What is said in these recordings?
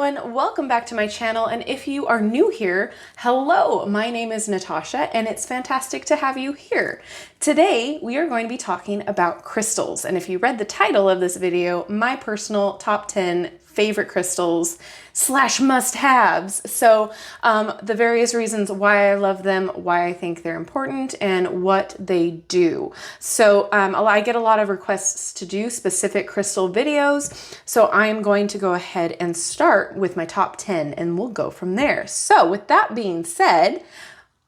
everyone, welcome back to my channel, and if you are new here, hello, my name is Natasha and it's fantastic to have you here. Today we are going to be talking about crystals, and if you read the title of this video, my personal top 10 favorite crystals slash must-haves. So the various reasons why I love them, why I think they're important, and what they do. So I get a lot of requests to do specific crystal videos, so I'm going to go ahead and start with my top 10 and we'll go from there. So with that being said,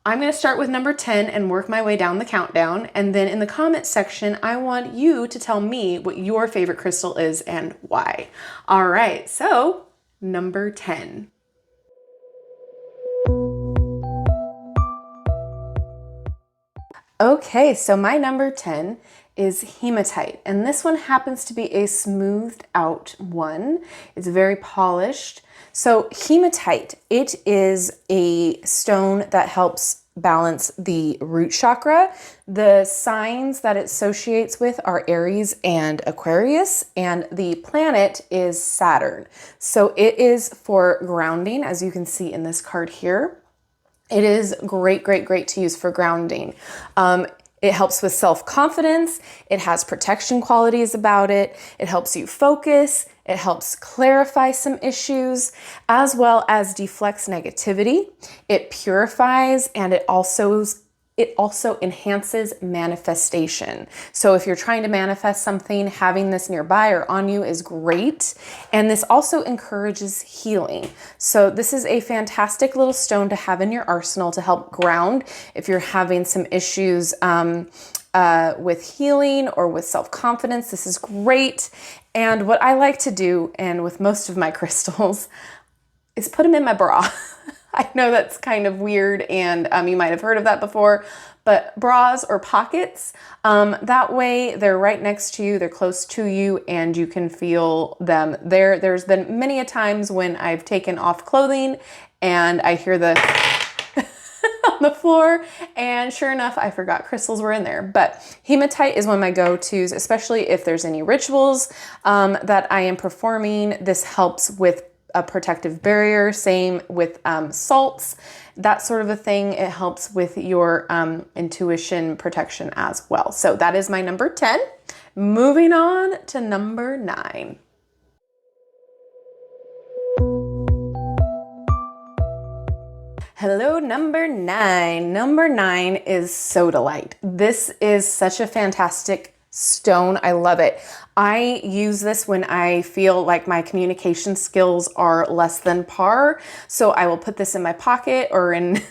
I'm going to start with number 10 and work my way down the countdown. And then in the comment section, I want you to tell me what your favorite crystal is and why. All right, so number 10. Okay, so my number 10 is hematite, and this one happens to be a smoothed out one. It's very polished. So hematite, it is a stone that helps balance the root chakra. The signs that it associates with are Aries and Aquarius, and the planet is Saturn. So it is for grounding, as you can see in this card here. It is great to use for grounding. It helps with self-confidence. It has protection qualities about it. It helps you focus. It helps clarify some issues, as well as deflects negativity. It purifies, and it also enhances manifestation. So if you're trying to manifest something, having this nearby or on you is great. And this also encourages healing. So this is a fantastic little stone to have in your arsenal to help ground if you're having some issues with healing or with self-confidence. This is great. And what I like to do, and with most of my crystals, is put them in my bra. I know that's kind of weird, and you might have heard of that before, but bras or pockets, that way they're right next to you, they're close to you, and you can feel them there. There's been many a times when I've taken off clothing and I hear the on the floor, and sure enough, I forgot crystals were in there. But hematite is one of my go-tos, especially if there's any rituals that I am performing. This helps with a protective barrier, same with salts, that sort of a thing. It helps with your intuition protection as well. So that is my number 10. Moving on to number 9. Hello, number 9. Number 9 is Sodalite. This is such a fantastic stone. I love it. I use this when I feel like my communication skills are less than par. So I will put this in my pocket or in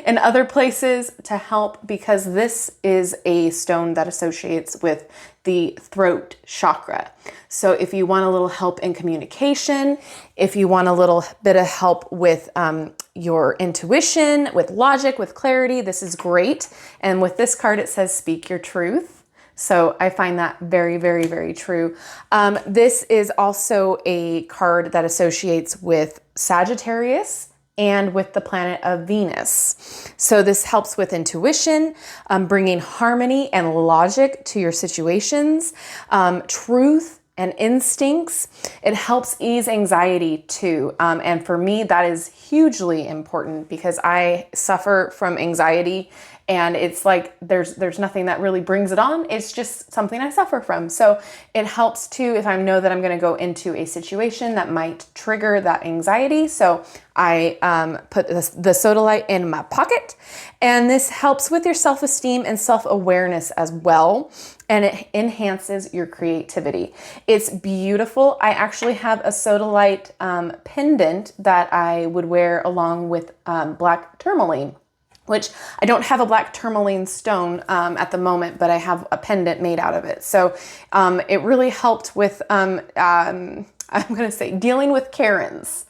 other places to help, because this is a stone that associates with the throat chakra. So if you want a little help in communication, if you want a little bit of help with your intuition, with logic, with clarity, this is great. And with this card, it says speak your truth. So I find that very true. This is also a card that associates with Sagittarius and with the planet of Venus. So this helps with intuition, bringing harmony and logic to your situations, truth and instincts. It helps ease anxiety too. And for me, that is hugely important because I suffer from anxiety, and it's like there's nothing that really brings it on. It's just something I suffer from. So it helps too if I know that I'm going to go into a situation that might trigger that anxiety. So I put the Sodalite in my pocket, and this helps with your self-esteem and self-awareness as well. And it enhances your creativity. It's beautiful. I actually have a Sodalite pendant that I would wear along with black tourmaline, which I don't have a black tourmaline stone at the moment, but I have a pendant made out of it. So it really helped with, I'm gonna say, dealing with Karens.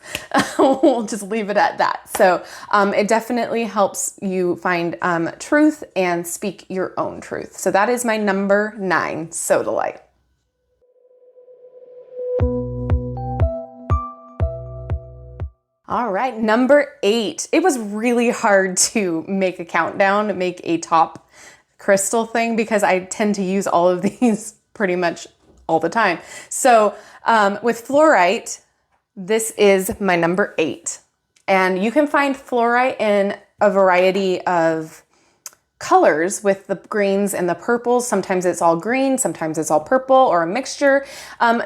We'll just leave it at that. So it definitely helps you find truth and speak your own truth. So that is my number 9, Sodalite. All right, number 8. It was really hard to make a countdown, make a top crystal thing, because I tend to use all of these pretty much all the time. So with fluorite, This is my number 8. And you can find fluorite in a variety of colors with the greens and the purples. Sometimes it's all green, sometimes it's all purple or a mixture.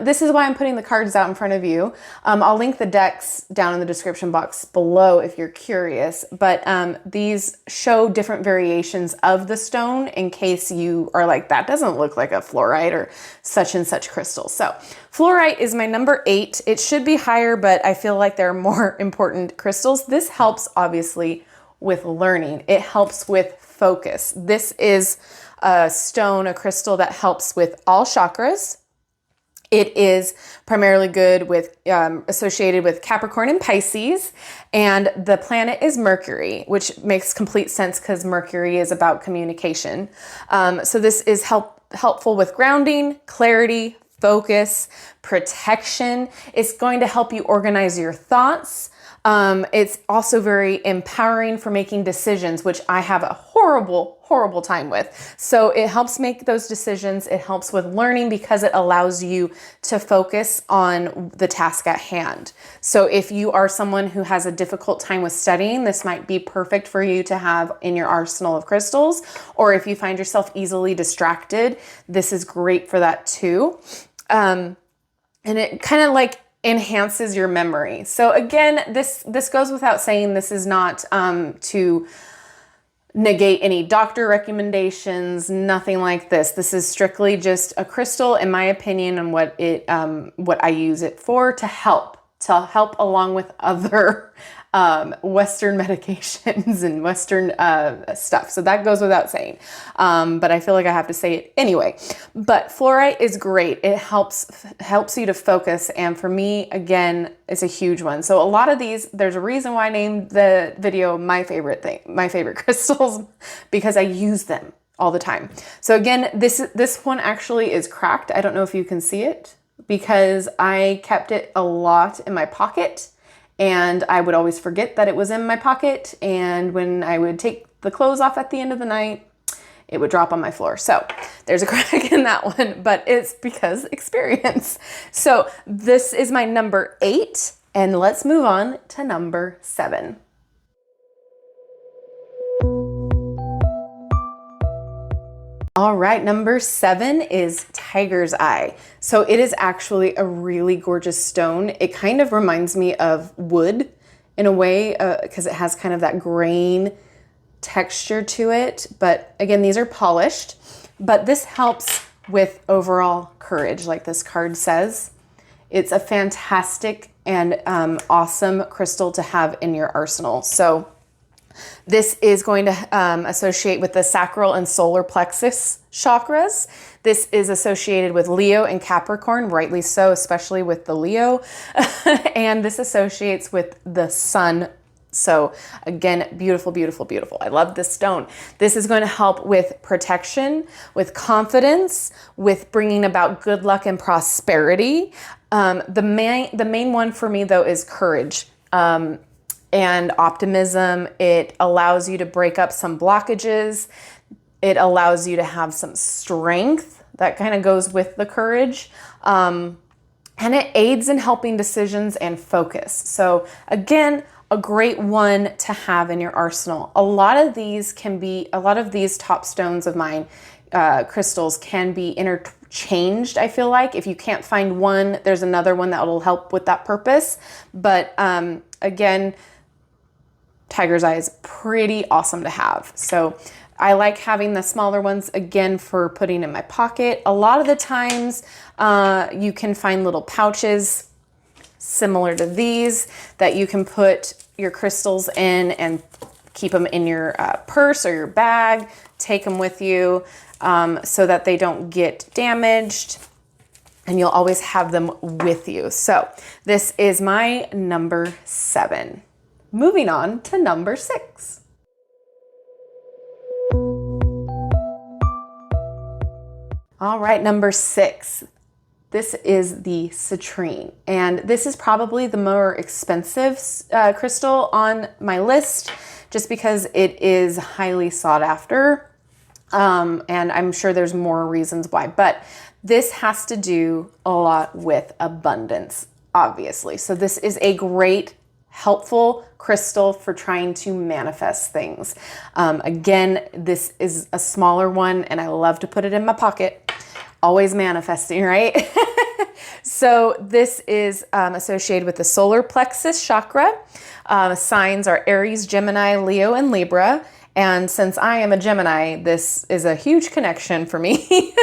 This is why I'm putting the cards out in front of you. I'll link the decks down in the description box below if you're curious, but these show different variations of the stone in case you are like, that doesn't look like a fluorite or such and such crystal. So fluorite is my number 8. It should be higher, but I feel like there are more important crystals. This helps obviously with learning. It helps with focus. This is a stone, a crystal that helps with all chakras. It is primarily good with, associated with Capricorn and Pisces, and the planet is Mercury, which makes complete sense because Mercury is about communication. So this is helpful with grounding, clarity, focus, protection. It's going to help you organize your thoughts. It's also very empowering for making decisions, which I have a horrible time with. So it helps make those decisions. It helps with learning because it allows you to focus on the task at hand. So if you are someone who has a difficult time with studying, this might be perfect for you to have in your arsenal of crystals. Or if you find yourself easily distracted, this is great for that too. And it kind of like enhances your memory. So again, this goes without saying, this is not to negate any doctor recommendations, nothing like this. This is strictly just a crystal, in my opinion, and what I use it for to help along with other Western medications and Western stuff. So that goes without saying. But I feel like I have to say it anyway. But fluorite is great. It helps you to focus. And for me, again, it's a huge one. So a lot of these, there's a reason why I named the video my favorite crystals, because I use them all the time. So again, this one actually is cracked. I don't know if you can see it because I kept it a lot in my pocket. And I would always forget that it was in my pocket. And when I would take the clothes off at the end of the night, it would drop on my floor. So there's a crack in that one, but it's because experience. So this is my number 8. And let's move on to number 7. All right, number 7 is Tiger's Eye. So it is actually a really gorgeous stone. It kind of reminds me of wood in a way because it has kind of that grain texture to it. But again, these are polished. But this helps with overall courage, like this card says. It's a fantastic and awesome crystal to have in your arsenal. So this is going to associate with the sacral and solar plexus chakras. This is associated with Leo and Capricorn, rightly so, especially with the Leo. And this associates with the sun. So again, beautiful, beautiful, beautiful. I love this stone. This is going to help with protection, with confidence, with bringing about good luck and prosperity. The main one for me though is courage. And optimism. It allows you to break up some blockages. It allows you to have some strength that kind of goes with the courage. And it aids in helping decisions and focus. So again, a great one to have in your arsenal. A lot of these top stones of mine, crystals, can be interchanged. I feel like if you can't find one, there's another one that will help with that purpose. But again, Tiger's Eye is pretty awesome to have. So I like having the smaller ones again for putting in my pocket. A lot of the times you can find little pouches similar to these that you can put your crystals in and keep them in your purse or your bag, take them with you so that they don't get damaged, and you'll always have them with you. So this is my number 7. Moving on to number 6. All right, number 6. This is the Citrine, and this is probably the more expensive crystal on my list just because it is highly sought after. And I'm sure there's more reasons why, but this has to do a lot with abundance. obviously. So this is a great, helpful crystal for trying to manifest things. Again, this is a smaller one and I love to put it in my pocket. Always manifesting, right? So this is associated with the solar plexus chakra. Signs are Aries, Gemini, Leo, and Libra. And since I am a Gemini, this is a huge connection for me.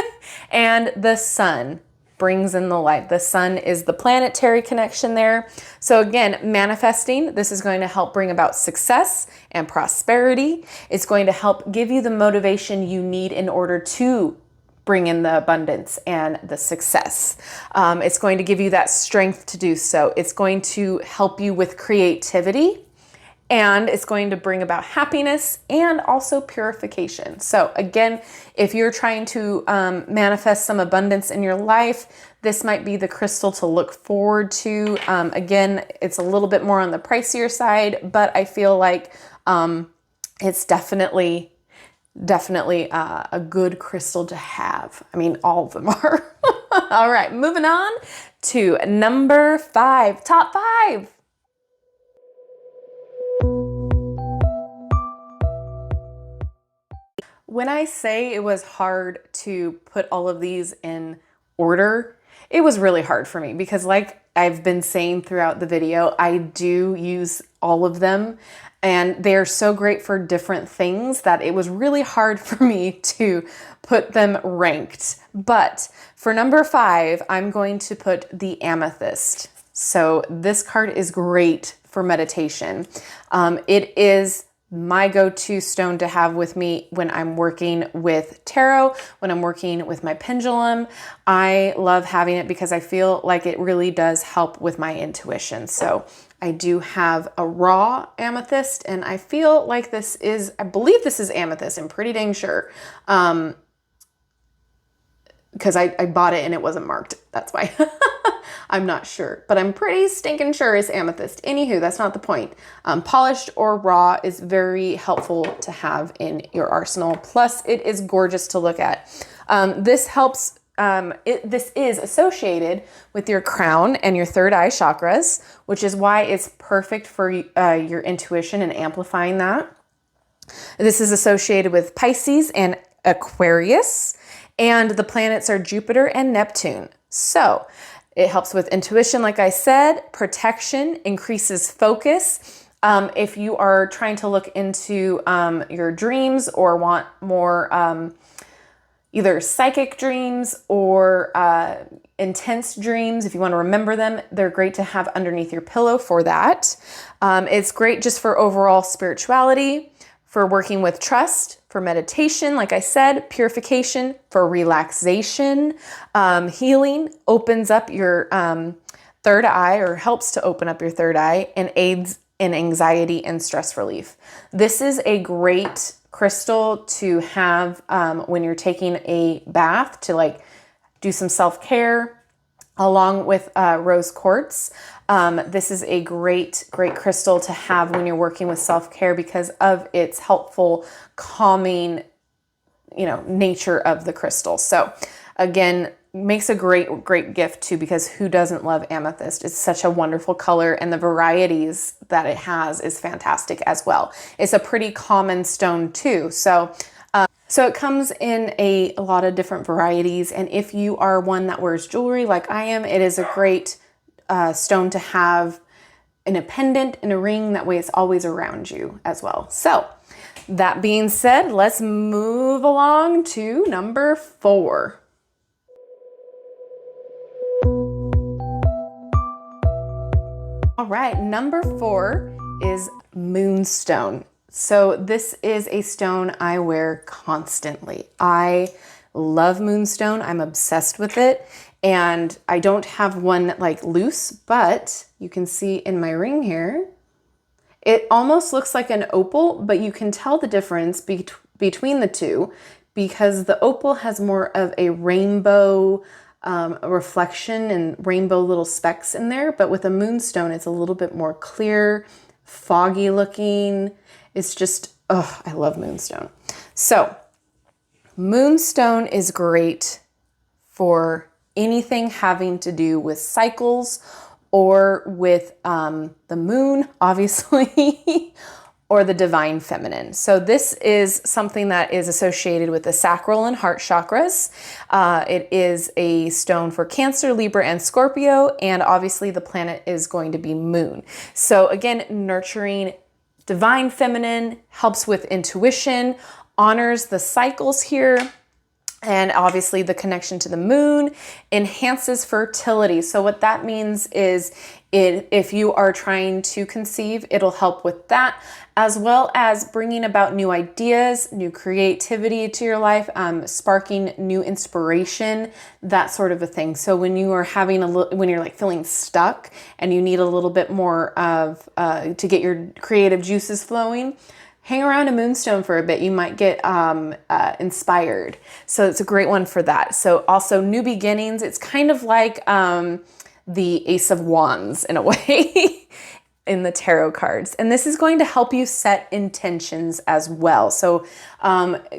And the sun brings in the light. The sun is the planetary connection there. So again, manifesting, this is going to help bring about success and prosperity. It's going to help give you the motivation you need in order to bring in the abundance and the success. It's going to give you that strength to do so. It's going to help you with creativity, and it's going to bring about happiness and also purification. So again, if you're trying to manifest some abundance in your life, this might be the crystal to look forward to. Again, it's a little bit more on the pricier side, but I feel like it's definitely a good crystal to have. I mean, all of them are. All right, moving on to number 5, top 5. When I say it was hard to put all of these in order, it was really hard for me because like I've been saying throughout the video, I do use all of them and they're so great for different things that it was really hard for me to put them ranked. But for number 5, I'm going to put the Amethyst. So this card is great for meditation. It is my go-to stone to have with me when I'm working with tarot, when I'm working with my pendulum. I love having it because I feel like it really does help with my intuition. So I do have a raw amethyst and I feel like I believe this is amethyst. I'm pretty dang sure. Because I bought it and it wasn't marked. That's why. I'm not sure, but I'm pretty stinking sure it's amethyst. Anywho, that's not the point. Polished or raw is very helpful to have in your arsenal. Plus, it is gorgeous to look at. This helps. This is associated with your crown and your third eye chakras, which is why it's perfect for your intuition and amplifying that. This is associated with Pisces and Aquarius, and the planets are Jupiter and Neptune. So it helps with intuition, like I said, protection, increases focus. If you are trying to look into your dreams or want more either psychic dreams or intense dreams, if you want to remember them, they're great to have underneath your pillow for that. It's great just for overall spirituality, for working with trust, for meditation, like I said, purification, for relaxation, healing, opens up your third eye or helps to open up your third eye and aids in anxiety and stress relief. This is a great crystal to have when you're taking a bath to like do some self-care along with rose quartz. This is a great crystal to have when you're working with self-care because of its helpful, calming, nature of the crystal. So again, makes a great gift too, because who doesn't love amethyst? It's such a wonderful color and the varieties that it has is fantastic as well. It's a pretty common stone too. So it comes in a lot of different varieties. And if you are one that wears jewelry like I am, it is a great stone to have in a pendant, in a ring. That way it's always around you as well. So that being said, let's move along to number 4. All right, number 4 is Moonstone. So this is a stone I wear constantly. I love Moonstone. I'm obsessed with it. And I don't have one like loose, but you can see in my ring here, it almost looks like an opal, but you can tell the difference between the two because the opal has more of a rainbow reflection and rainbow little specks in there. But with a moonstone, it's a little bit more clear, foggy looking. It's just, oh, I love moonstone. So moonstone is great for anything having to do with cycles or with the moon, obviously, or the divine feminine. So this is something that is associated with the sacral and heart chakras. It is a stone for Cancer, Libra, and Scorpio, and obviously the planet is going to be Moon. So again, nurturing divine feminine, helps with intuition, honors the cycles here, and obviously the connection to the moon enhances fertility. So what that means is if you are trying to conceive, it'll help with that, as well as bringing about new ideas, new creativity to your life, sparking new inspiration, that sort of a thing. So when you are having when you're like feeling stuck and you need a little bit more of to get your creative juices flowing, hang around a moonstone for a bit. You might get inspired. So it's a great one for that. So also new beginnings. It's kind of like the Ace of Wands in a way in the tarot cards. And this is going to help you set intentions as well. So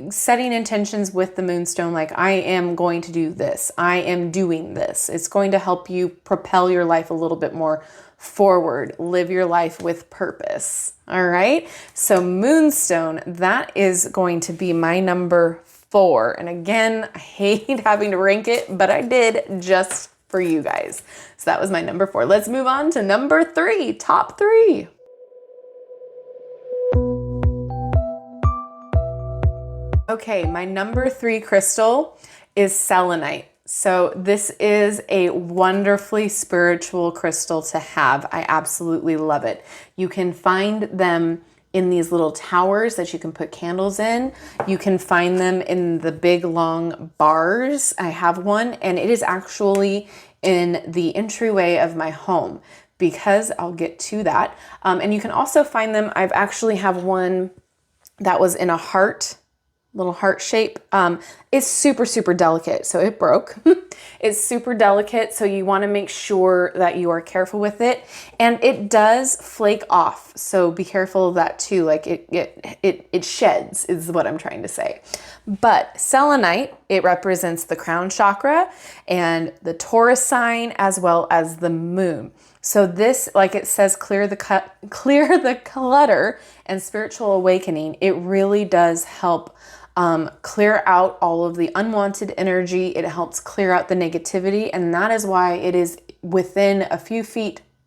setting intentions with the moonstone, like I am going to do this. I am doing this. It's going to help you propel your life a little bit more forward, live your life with purpose. All right. So Moonstone, that is going to be my number 4. And again, I hate having to rank it, but I did just for you guys. So that was my number 4. Let's move on to number 3, top 3. Okay, my number 3 crystal is Selenite. So this is a wonderfully spiritual crystal to have. I absolutely love it. You can find them in these little towers that you can put candles in. You can find them in the big long bars. I have one, and it is actually in the entryway of my home, because I'll get to that. And you can also find them, I've actually have one that was in a heart, little heart shape. It's super, super delicate. So it broke. It's super delicate. So you want to make sure that you are careful with it, and it does flake off. So be careful of that too. Like it sheds is what I'm trying to say. But selenite, it represents the crown chakra and the Taurus sign, as well as the moon. So this, like it says, clear the clutter and spiritual awakening. It really does help clear out all of the unwanted energy. It helps clear out the negativity. And that is why it is within a few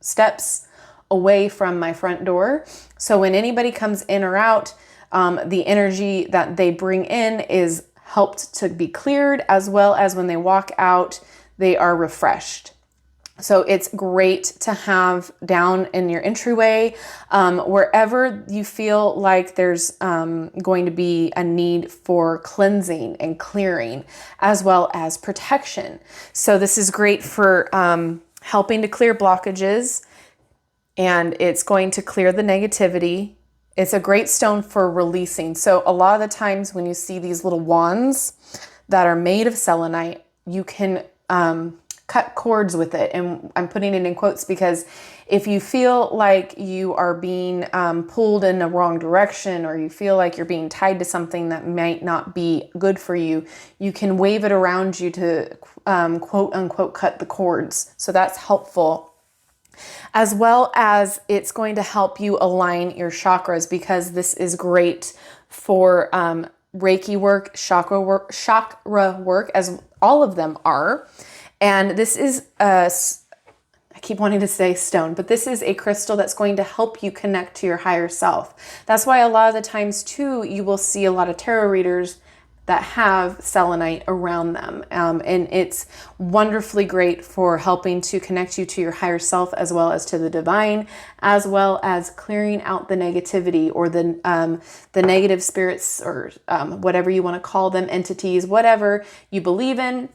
steps away from my front door. So when anybody comes in or out, the energy that they bring in is helped to be cleared, as well as when they walk out, they are refreshed. So it's great to have down in your entryway, wherever you feel like there's going to be a need for cleansing and clearing, as well as protection. So this is great for helping to clear blockages, and it's going to clear the negativity. It's a great stone for releasing. So a lot of the times when you see these little wands that are made of selenite, you can cut cords with it. And I'm putting it in quotes because if you feel like you are being pulled in the wrong direction, or you feel like you're being tied to something that might not be good for you, you can wave it around you to quote unquote cut the cords. So that's helpful. As well as it's going to help you align your chakras, because this is great for Reiki work, chakra work, as all of them are. And this is I keep wanting to say stone, but this is a crystal that's going to help you connect to your higher self. That's why a lot of the times too, you will see a lot of tarot readers that have selenite around them. And it's wonderfully great for helping to connect you to your higher self, as well as to the divine, as well as clearing out the negativity, or the negative spirits, or whatever you want to call them, entities, whatever you believe in,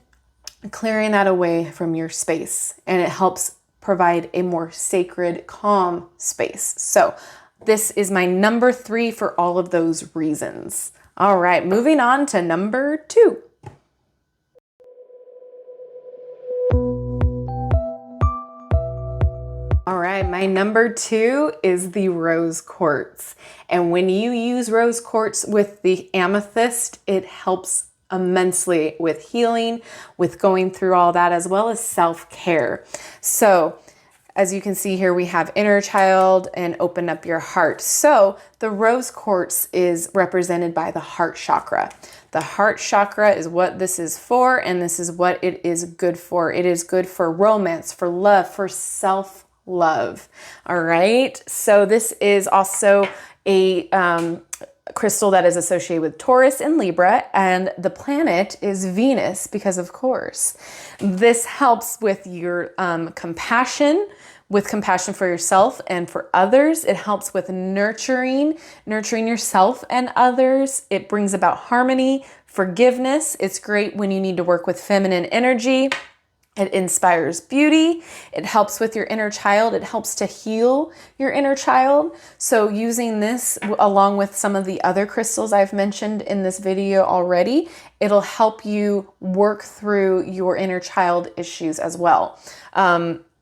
clearing that away from your space. And it helps provide a more sacred, calm space. So this is my number 3 for all of those reasons. All right, moving on to number 2. All right, my number 2 is the rose quartz. And when you use rose quartz with the amethyst, it helps immensely with healing, with going through all that, as well as self-care. So As you can see here, we have inner child and open up your heart. So the rose quartz is represented by the heart chakra. The heart chakra is what this is for, and this is what it is good for. It is good for romance, for love, for self-love. All right. So this is also a crystal that is associated with Taurus and Libra, and the planet is Venus because, of course, this helps with your compassion for yourself and for others. It helps with nurturing yourself and others. It brings about harmony, forgiveness. It's great when you need to work with feminine energy. It inspires beauty. It helps with your inner child. It helps to heal your inner child. So using this along with some of the other crystals I've mentioned in this video already, it'll help you work through your inner child issues as well.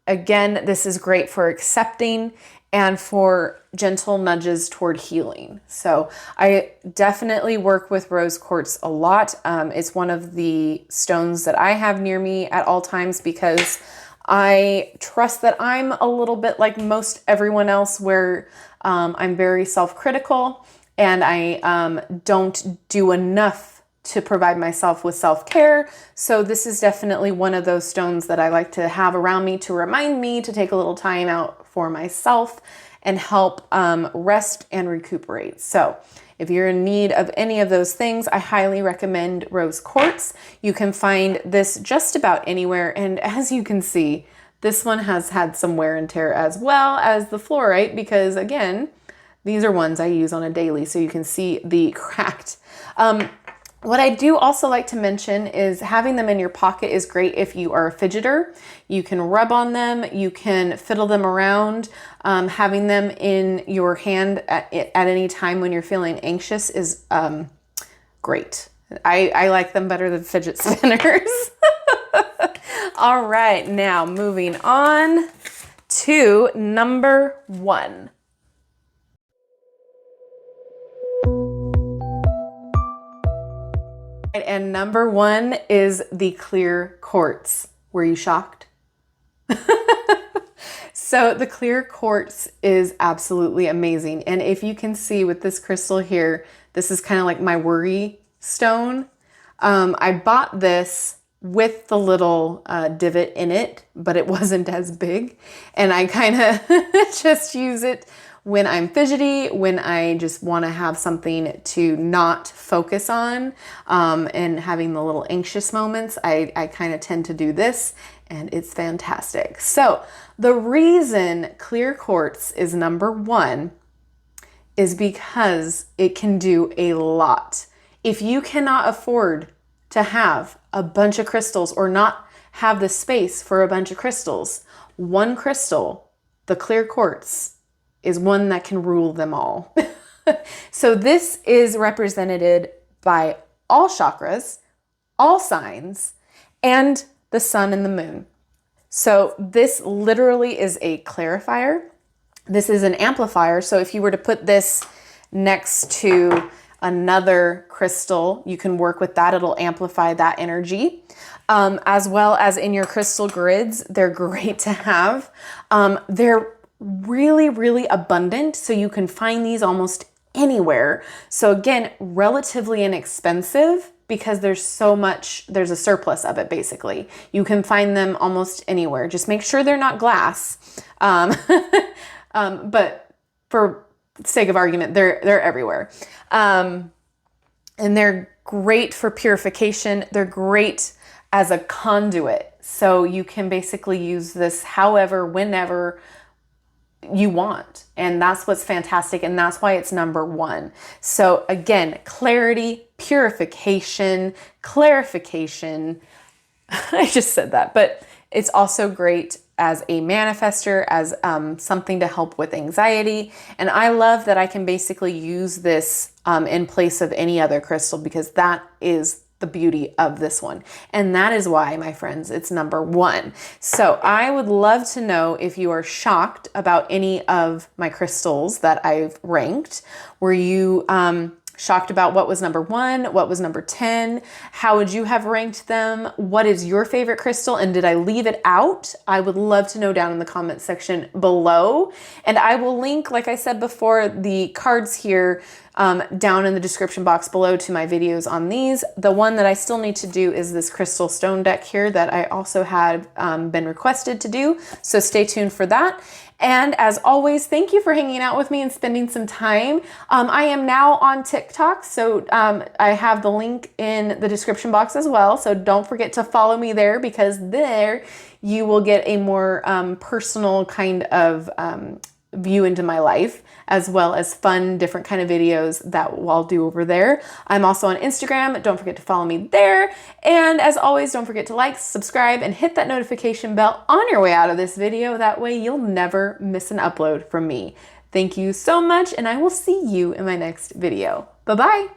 Again, this is great for accepting and for gentle nudges toward healing. So I definitely work with rose quartz a lot. It's one of the stones that I have near me at all times because I trust that I'm a little bit like most everyone else where I'm very self-critical and I don't do enough to provide myself with self-care. So this is definitely one of those stones that I like to have around me to remind me to take a little time out for myself and help rest and recuperate. So if you're in need of any of those things, I highly recommend rose quartz. You can find this just about anywhere. And as you can see, this one has had some wear and tear as well as the fluorite because again, these are ones I use on a daily. So you can see the cracked. What I do also like to mention is having them in your pocket is great if you are a fidgeter. You can rub on them, you can fiddle them around. Having them in your hand at any time when you're feeling anxious is great. I like them better than fidget spinners. All right, now moving on to number 1. And number 1 is the clear quartz. Were you shocked? So the clear quartz is absolutely amazing. And if you can see with this crystal here, this is kind of like my worry stone. I bought this with the little divot in it, but it wasn't as big. And I kind of just use it when I'm fidgety, when I just want to have something to not focus on, and having the little anxious moments, I kind of tend to do this, and it's fantastic. So the reason clear quartz is number 1 is because it can do a lot. If you cannot afford to have a bunch of crystals or not have the space for a bunch of crystals, one crystal, the clear quartz, is one that can rule them all. So this is represented by all chakras, all signs, and the sun and the moon. So this literally is a clarifier. This is an amplifier. So if you were to put this next to another crystal, you can work with that. It'll amplify that energy. As well as in your crystal grids, they're great to have. They're really, really abundant. So you can find these almost anywhere. So again, relatively inexpensive because there's a surplus of it basically. You can find them almost anywhere. Just make sure they're not glass. But for sake of argument, they're everywhere. And they're great for purification. They're great as a conduit. So you can basically use this however, whenever you want. And that's what's fantastic. And that's why it's number 1. So again, clarity, purification, clarification. I just said that, but it's also great as a manifester, as something to help with anxiety. And I love that I can basically use this in place of any other crystal because that is the beauty of this one. And that is why, my friends, it's number 1. So I would love to know if you are shocked about any of my crystals that I've ranked. Were you shocked about what was number 1, what was number 10, how would you have ranked them, what is your favorite crystal, and did I leave it out? I would love to know down in the comment section below. And I will link, like I said before, the cards here down in the description box below to my videos on these. The one that I still need to do is this crystal stone deck here that I also had been requested to do, so stay tuned for that. And as always, thank you for hanging out with me and spending some time. I am now on TikTok, so I have the link in the description box as well. So don't forget to follow me there, because there you will get a more personal kind of view into my life, as well as fun, different kind of videos that I'll do over there. I'm also on Instagram. Don't forget to follow me there. And as always, don't forget to like, subscribe, and hit that notification bell on your way out of this video. That way you'll never miss an upload from me. Thank you so much, and I will see you in my next video. Bye-bye.